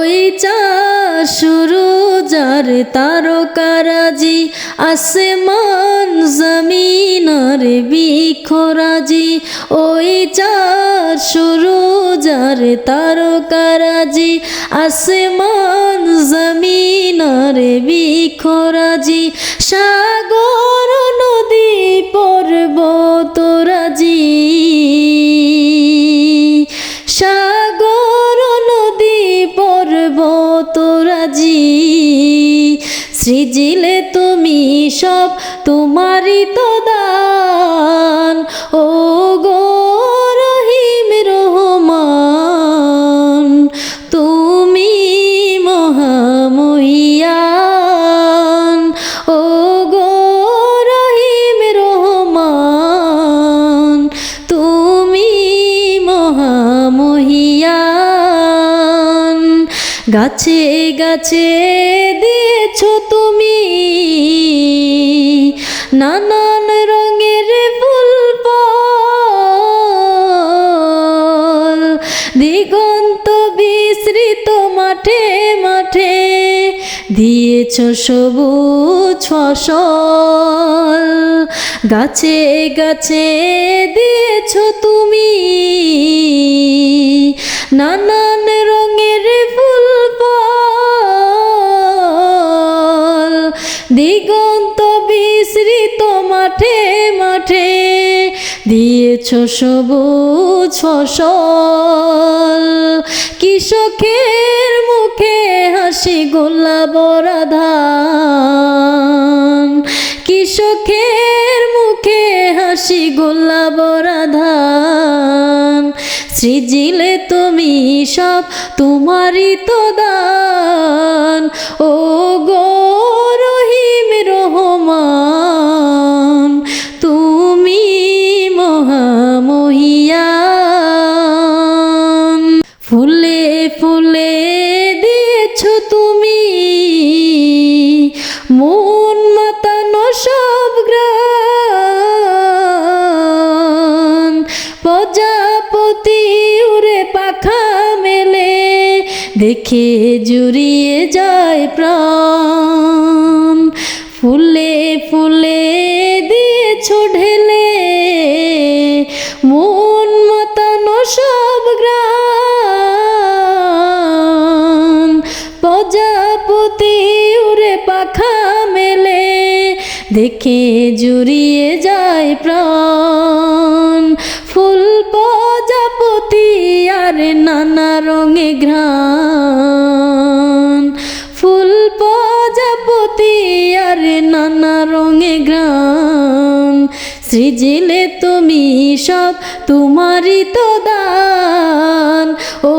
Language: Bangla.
ওই চাঁদ সূরজ আর তারকারাজি আসমান জমিন আর বৃক্ষরাজি ওই চাঁদ সূরজ আর তারকারাজি আসমান জমিন আর বৃক্ষরাজি সাগর নদী পর্বতরাজি সাগর নদী পর্বতরাজি সৃজিলে তুমি সব তোমারই তো দান ও গো রহিম রহমান তুমি মহামহিয়ান ও গো রহিম রহমান তুমি মহামহিয়ান গাছে গাছে দিয়েছো তুমি নানান রঙের ফুল ফল দিগন্ত বিস্তৃত মাঠে মাঠে দিয়েছো সবুজ ফসল গাছে গাছে দিয়েছো তুমি নানান রঙের ফুল ফল দিগন্ত বিস্তৃত মাঠে মাঠে দিয়েছো সবুজ ফসল কৃষকের মুখে হাসি গোলাপরা ধান কৃষকের মুখে হাসি গোলাপরা ধান সৃজিলে তুমি সব তোমারই তো দান ও গো রহিম রহমান তুমি মহামহিয়ান ফুলে ফুলে দিয়েছো তুমি মন মাতানো সব গ্রান প্রজাপতি উড়ে পাখা মেলে দেখে জুড়িয়ে যায় প্রাণ ফুলে ফুলে দিয়েছো ঢেলে মন মাতানো সব গ্রান প্রজাপতি উড়ে পাখা মেলে দেখে জুড়িয়ে যায় প্রাণ ফুল প্রজাপতি আর নানা রঙে ঘ্রাণ ফুল প্রজাপতি আর নানা রঙে ঘ্রাণ সৃজিলে তুমি সব তোমারই তো দান ও